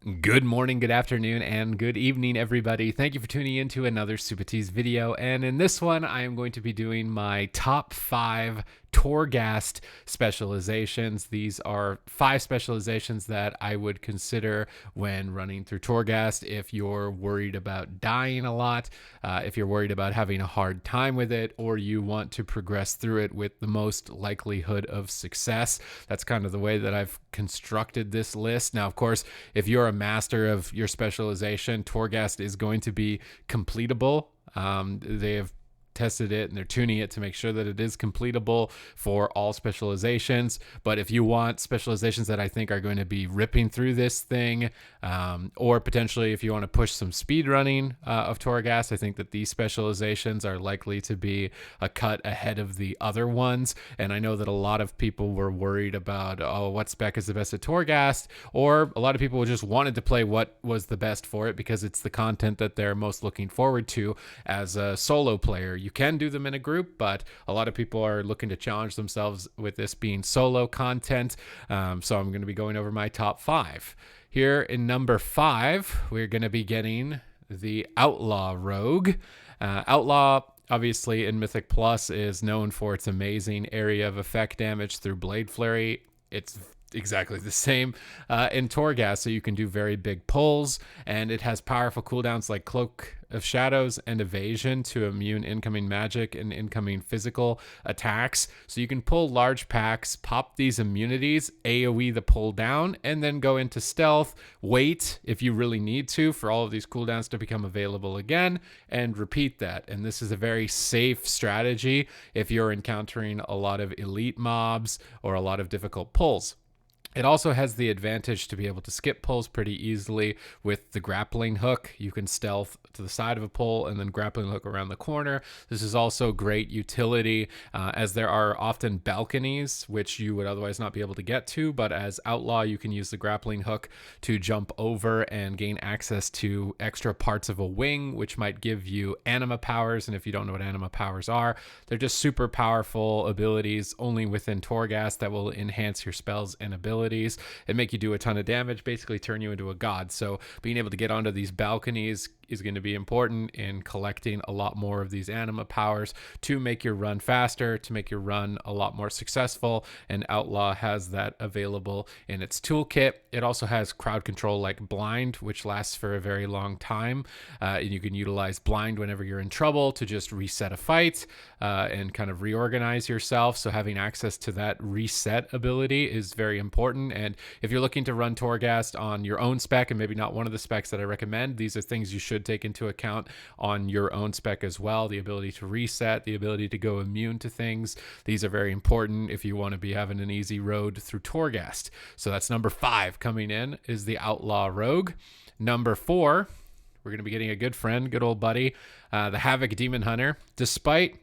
Good morning, good afternoon, and good evening, everybody. Thank you for tuning in to another Supatease video. And in this one, I am going to be doing my top 5 Torghast specializations. These are 5 specializations that I would consider when running through Torghast if you're worried about dying a lot, if you're worried about having a hard time with it, or you want to progress through it with the most likelihood of success. That's kind of the way that I've constructed this list. Now, of course, if you're a master of your specialization, Torghast is going to be completable. They have tested it and they're tuning it to make sure that it is completable for all specializations. But if you want specializations that I think are going to be ripping through this thing, or potentially if you want to push some speed running of Torghast, I think that these specializations are likely to be a cut ahead of the other ones. And I know that a lot of people were worried about, oh, what spec is the best at Torghast, or a lot of people just wanted to play what was the best for it because it's the content that they're most looking forward to as a solo player. You can do them in a group, but a lot of people are looking to challenge themselves with this being solo content. So I'm going to be going over my top 5. Here in number 5, we're going to be getting the Outlaw Rogue. Outlaw, obviously in Mythic Plus, is known for its amazing area of effect damage through Blade Flurry. It's exactly the same in Torghast, so you can do very big pulls, and it has powerful cooldowns like Cloak of Shadows and Evasion to immune incoming magic and incoming physical attacks. So you can pull large packs, pop these immunities, AoE the pull down, and then go into stealth, wait if you really need to for all of these cooldowns to become available again, and repeat that. And this is a very safe strategy if you're encountering a lot of elite mobs or a lot of difficult pulls. It also has the advantage to be able to skip pulls pretty easily with the grappling hook. You can stealth to the side of a pull and then grappling hook around the corner. This is also great utility as there are often balconies which you would otherwise not be able to get to, but as Outlaw you can use the grappling hook to jump over and gain access to extra parts of a wing, which might give you anima powers. And if you don't know what anima powers are, they're just super powerful abilities only within Torghast that will enhance your spells and abilities and make you do a ton of damage, basically turn you into a god. So being able to get onto these balconies is going to be important in collecting a lot more of these anima powers to make your run faster, to make your run a lot more successful, and Outlaw has that available in its toolkit. It also has crowd control like Blind, which lasts for a very long time, and you can utilize Blind whenever you're in trouble to just reset a fight and kind of reorganize yourself. So having access to that reset ability is very important. And if you're looking to run Torghast on your own spec and maybe not one of the specs that I recommend, these are things you should take into account on your own spec as well. The ability to reset, the ability to go immune to things. These are very important if you want to be having an easy road through Torghast. So that's number 5 coming in is the Outlaw Rogue. Number 4, we're going to be getting a good friend, good old buddy, the Havoc Demon Hunter. Despite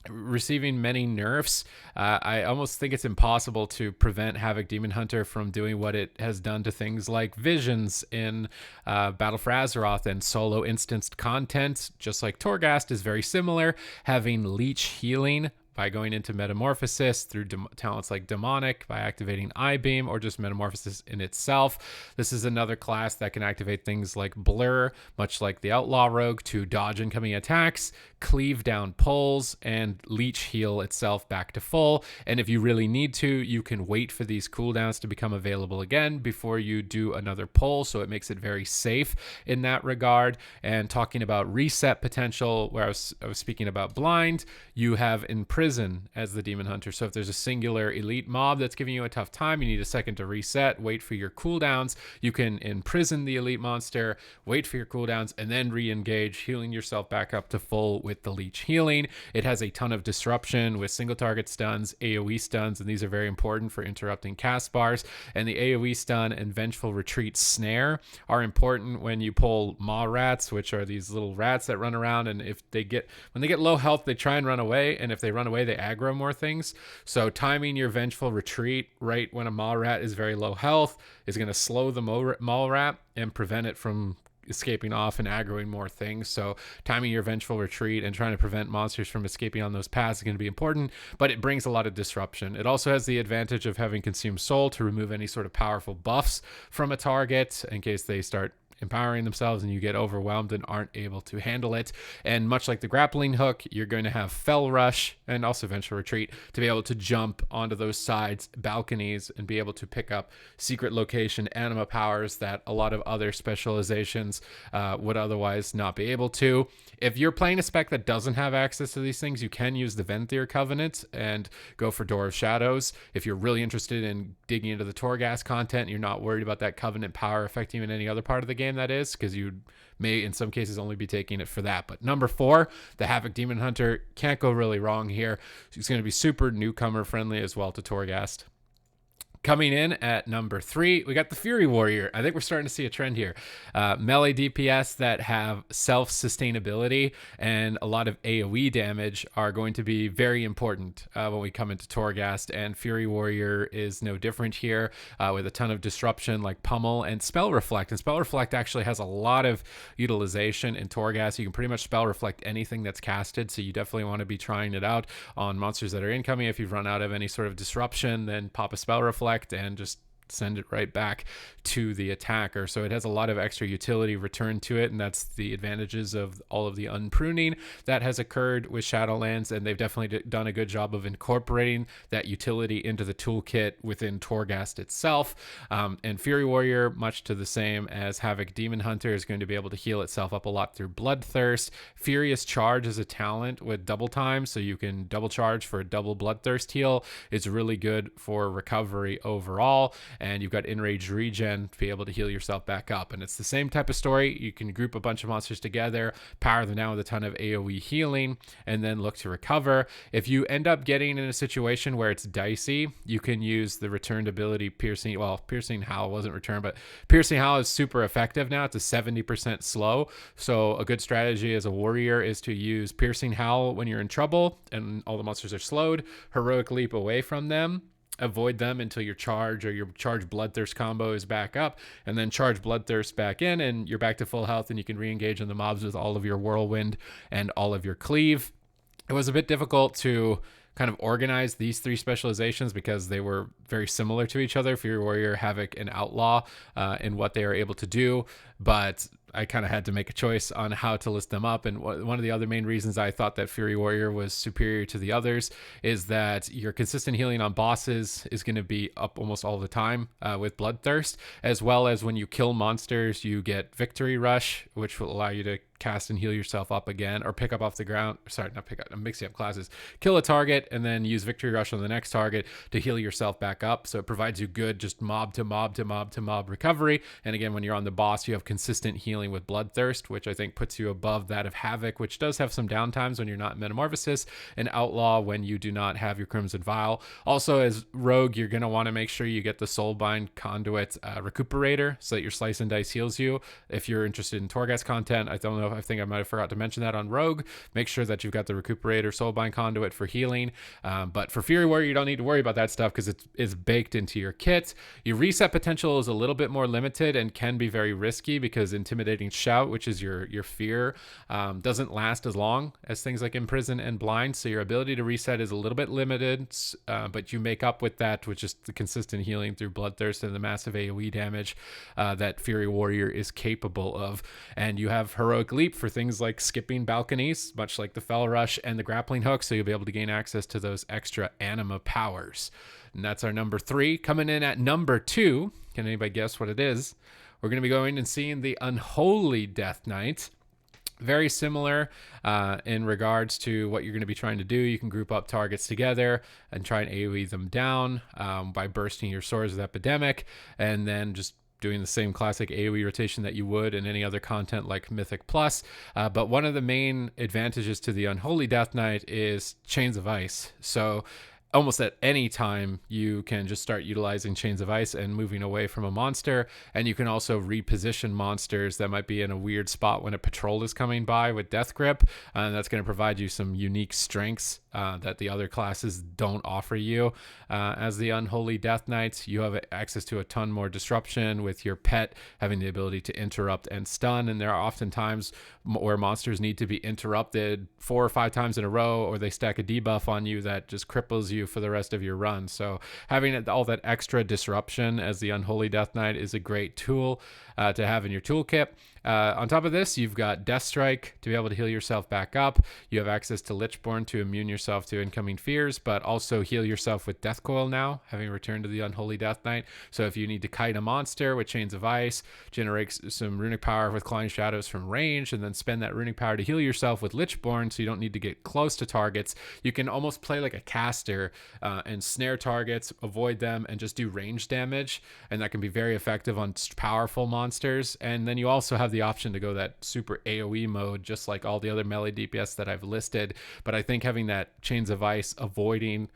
receiving many nerfs, I almost think it's impossible to prevent Havoc Demon Hunter from doing what it has done to things like Visions in Battle for Azeroth and solo instanced content. Just like Torghast is very similar, having leech healing by going into Metamorphosis through talents like Demonic, by activating I-Beam, or just Metamorphosis in itself. This is another class that can activate things like Blur, much like the Outlaw Rogue, to dodge incoming attacks, cleave down pulls, and leech heal itself back to full. And if you really need to, you can wait for these cooldowns to become available again before you do another pull, so it makes it very safe in that regard. And talking about reset potential, where I was speaking about Blind, you have Imprison as the Demon Hunter. So if there's a singular elite mob that's giving you a tough time, you need a second to reset, wait for your cooldowns, you can imprison the elite monster, wait for your cooldowns, and then re-engage, healing yourself back up to full with the leech healing. It has a ton of disruption with single target stuns, AoE stuns, and these are very important for interrupting cast bars. And the AoE stun and Vengeful Retreat snare are important when you pull maw rats, which are these little rats that run around, and if they get when they get low health, they try and run away, and if they run away, they aggro more things. So timing your Vengeful Retreat right when a maw rat is very low health is going to slow the maw rat and prevent it from escaping off and aggroing more things. So timing your vengeful retreat and trying to prevent monsters from escaping on those paths is going to be important, but it brings a lot of disruption. It also has the advantage of having Consume Soul to remove any sort of powerful buffs from a target in case they start empowering themselves and you get overwhelmed and aren't able to handle it. And much like the grappling hook, you're going to have Fell Rush and also Vengeful Retreat to be able to jump onto those sides balconies and be able to pick up secret location anima powers that a lot of other specializations would otherwise not be able to. If you're playing a spec that doesn't have access to these things, you can use the Venthyr Covenant and go for Door of Shadows. If you're really interested in digging into the Torghast content, you're not worried about that Covenant power affecting you in any other part of the game, that is, because you may in some cases only be taking it for that. But number 4, the Havoc Demon Hunter, can't go really wrong here. He's going to be super newcomer friendly as well to Torghast. Coming in at number 3, we got the Fury Warrior. I think we're starting to see a trend here. Melee DPS that have self-sustainability and a lot of AoE damage are going to be very important when we come into Torghast, and Fury Warrior is no different here with a ton of disruption like Pummel and Spell Reflect. And Spell Reflect actually has a lot of utilization in Torghast. You can pretty much Spell Reflect anything that's casted, so you definitely want to be trying it out on monsters that are incoming. If you've run out of any sort of disruption, then pop a Spell Reflect and just send it right back to the attacker. So it has a lot of extra utility returned to it, and that's the advantages of all of the unpruning that has occurred with Shadowlands, and they've definitely done a good job of incorporating that utility into the toolkit within Torghast itself. And Fury Warrior, much to the same as Havoc Demon Hunter, is going to be able to heal itself up a lot through Bloodthirst. Furious Charge is a talent with double time, so you can double charge for a double Bloodthirst heal. It's really good for recovery overall, and you've got Enraged Regen to be able to heal yourself back up. And it's the same type of story. You can group a bunch of monsters together, power them down with a ton of AoE healing, and then look to recover. If you end up getting in a situation where it's dicey, you can use the returned ability Piercing. Well, Piercing Howl wasn't returned, but Piercing Howl is super effective now. It's a 70% slow. So a good strategy as a warrior is to use Piercing Howl when you're in trouble and all the monsters are slowed, Heroic Leap away from them, avoid them until your charge or your charge Bloodthirst combo is back up, and then charge Bloodthirst back in and you're back to full health, and you can re-engage in the mobs with all of your Whirlwind and all of your Cleave. It was a bit difficult to kind of organize these 3 specializations because they were very similar to each other, Fury Warrior, Havoc, and Outlaw, in what they are able to do, but I kind of had to make a choice on how to list them up. And one of the other main reasons I thought that Fury Warrior was superior to the others is that your consistent healing on bosses is going to be up almost all the time with Bloodthirst, as well as when you kill monsters, you get Victory Rush, which will allow you to cast and heal yourself up again, or pick up off the ground. Sorry, not pick up. I'm mixing up classes. Kill a target and then use Victory Rush on the next target to heal yourself back up. So it provides you good just mob to mob to mob to mob recovery. And again, when you're on the boss, you have consistent healing with Bloodthirst, which I think puts you above that of Havoc, which does have some downtimes when you're not in Metamorphosis, and Outlaw when you do not have your Crimson Vial. Also, as Rogue, you're going to want to make sure you get the Soulbind Conduit Recuperator so that your Slice and Dice heals you. If you're interested in Torghast content, I don't know, I think I might have forgot to mention that on Rogue. Make sure that you've got the Recuperator Soulbind Conduit for healing. But for Fury Warrior, you don't need to worry about that stuff because it is baked into your kit. Your reset potential is a little bit more limited and can be very risky because Intimidating Shout, which is your fear, doesn't last as long as things like Imprison and Blind. So your ability to reset is a little bit limited, but you make up with that with just the consistent healing through Bloodthirst and the massive AoE damage that Fury Warrior is capable of. And you have Heroic Leap for things like skipping balconies, much like the Fell Rush and the grappling hook, so you'll be able to gain access to those extra anima powers. And that's our number 3. Coming in at number 2, can anybody guess what it is? We're going to be going and seeing the Unholy Death Knight. Very similar in regards to what you're going to be trying to do. You can group up targets together and try and AoE them down by bursting your swords with Epidemic, and then just doing the same classic AoE rotation that you would in any other content like Mythic Plus. But one of the main advantages to the Unholy Death Knight is Chains of Ice. So almost at any time, you can just start utilizing Chains of Ice and moving away from a monster. And you can also reposition monsters that might be in a weird spot when a patrol is coming by with Death Grip. And that's going to provide you some unique strengths that the other classes don't offer you. As the Unholy Death Knights, you have access to a ton more disruption with your pet having the ability to interrupt and stun, and there are often times where monsters need to be interrupted 4 or 5 times in a row, or they stack a debuff on you that just cripples you for the rest of your run. So having all that extra disruption as the Unholy Death Knight is a great tool to have in your toolkit. On top of this, you've got Death Strike to be able to heal yourself back up. You have access to Lichborn to immune yourself to incoming fears, but also heal yourself with Death Coil now, having returned to the Unholy Death Knight. So if you need to kite a monster with Chains of Ice, generate some runic power with Clawing Shadows from range, and then spend that runic power to heal yourself with Lichborn so you don't need to get close to targets, you can almost play like a caster and snare targets, avoid them, and just do range damage. And that can be very effective on powerful monsters. And then you also have the option to go that super AoE mode, just like all the other melee DPS that I've listed. But I think having that Chains of Ice avoiding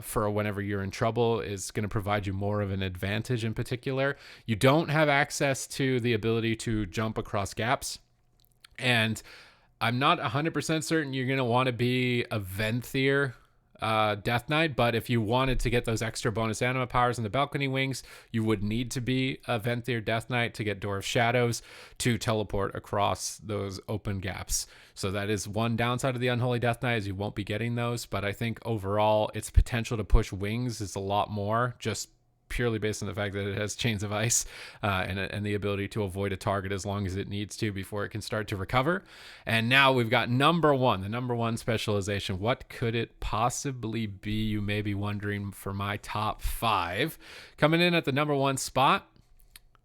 for whenever you're in trouble is going to provide you more of an advantage. In particular, you don't have access to the ability to jump across gaps, and I'm not 100% certain you're going to want to be a Venthyr Death Knight, but if you wanted to get those extra bonus anima powers in the balcony wings, you would need to be a Venthyr Death Knight to get Door of Shadows to teleport across those open gaps. So that is one downside of the Unholy Death Knight, is you won't be getting those, but I think overall its potential to push wings is a lot more, just purely based on the fact that it has Chains of Ice and the ability to avoid a target as long as it needs to before it can start to recover. And now we've got the number one specialization. What could it possibly be, you may be wondering, for my top 5? Coming in at the number 1 spot,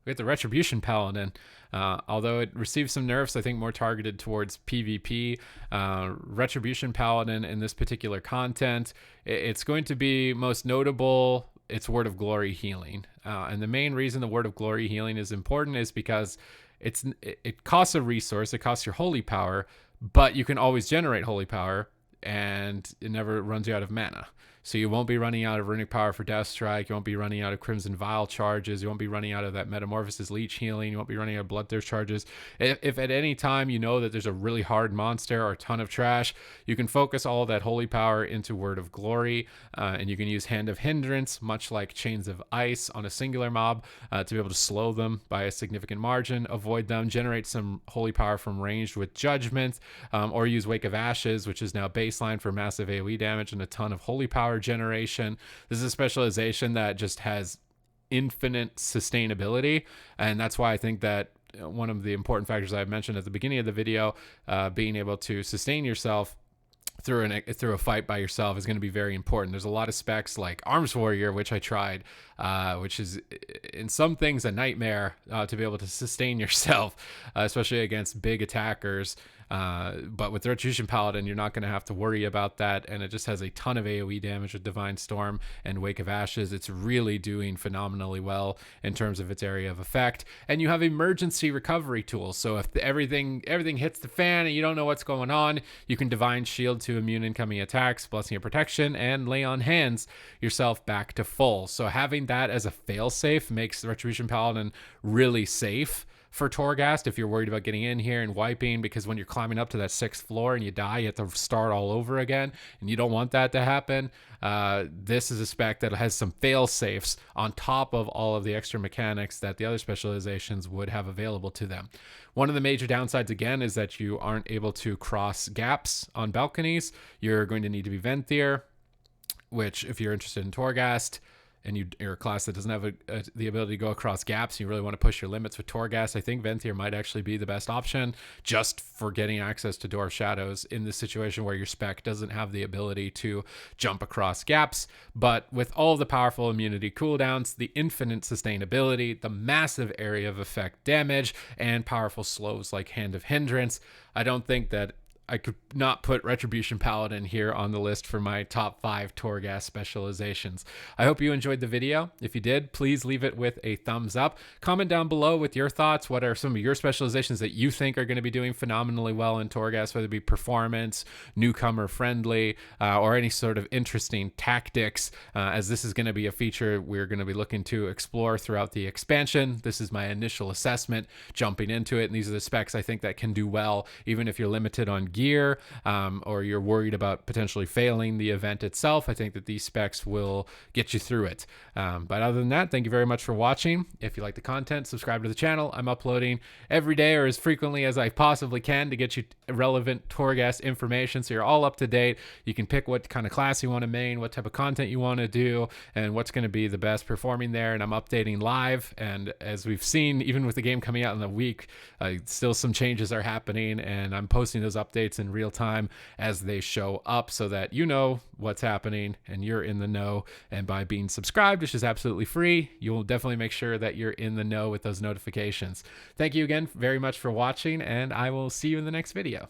we got the Retribution Paladin. Although it received some nerfs, I think more targeted towards PvP, Retribution Paladin in this particular content, it's going to be most notable its Word of Glory healing. And the main reason the Word of Glory healing is important is because it costs a resource, it costs your holy power, but you can always generate holy power, and it never runs you out of mana. So you won't be running out of runic power for Death Strike, you won't be running out of Crimson Vial charges, you won't be running out of that Metamorphosis Leech healing, you won't be running out of Bloodthirst charges. If at any time you know that there's a really hard monster or a ton of trash, you can focus all of that holy power into Word of Glory, and you can use Hand of Hindrance, much like Chains of Ice, on a singular mob to be able to slow them by a significant margin, avoid them, generate some holy power from ranged with Judgment, or use Wake of Ashes, which is now baseline for massive AoE damage and a ton of holy power generation. This is a specialization that just has infinite sustainability, and that's why I think that one of the important factors I mentioned at the beginning of the video, being able to sustain yourself through a fight by yourself, is going to be very important. There's a lot of specs like Arms Warrior, which I tried, which is in some things a nightmare to be able to sustain yourself, especially against big attackers. But with the Retribution Paladin, you're not going to have to worry about that, and it just has a ton of AoE damage with Divine Storm and Wake of Ashes. It's really doing phenomenally well in terms of its area of effect, and you have emergency recovery tools. So if everything hits the fan and you don't know what's going on, you can Divine Shield to immune incoming attacks, Blessing of Protection, and lay on hands yourself back to full. So having that as a failsafe makes the Retribution Paladin really safe for Torghast if you're worried about getting in here and wiping, because when you're climbing up to that 6th floor and you die, you have to start all over again, and you don't want that to happen. This is a spec that has some fail safes on top of all of the extra mechanics that the other specializations would have available to them. One of the major downsides, again, is that you aren't able to cross gaps on balconies. You're going to need to be Venthyr, which, if you're interested in Torghast and you're a class that doesn't have the ability to go across gaps, and you really want to push your limits with Torghast, I think Venthyr might actually be the best option just for getting access to Door of Shadows in this situation where your spec doesn't have the ability to jump across gaps. But with all of the powerful immunity cooldowns, the infinite sustainability, the massive area of effect damage, and powerful slows like Hand of Hindrance, I don't think that I could not put Retribution Paladin here on the list for my top 5 Torghast specializations. I hope you enjoyed the video. If you did, please leave it with a thumbs up. Comment down below with your thoughts. What are some of your specializations that you think are going to be doing phenomenally well in Torghast, whether it be performance, newcomer friendly, or any sort of interesting tactics, as this is going to be a feature we're going to be looking to explore throughout the expansion. This is my initial assessment jumping into it, and these are the specs I think that can do well, even if you're limited on gear, or you're worried about potentially failing the event itself, I think that these specs will get you through it. But other than that, thank you very much for watching. If you like the content, subscribe to the channel. I'm uploading every day or as frequently as I possibly can to get you relevant Torghast information, so you're all up to date. You can pick what kind of class you want to main, what type of content you want to do, and what's going to be the best performing there. And I'm updating live, and as we've seen, even with the game coming out in a week, still some changes are happening, and I'm posting those updates in real time as they show up so that you know what's happening and you're in the know. And by being subscribed, which is absolutely free, you'll definitely make sure that you're in the know with those notifications. Thank you again very much for watching, and I will see you in the next video.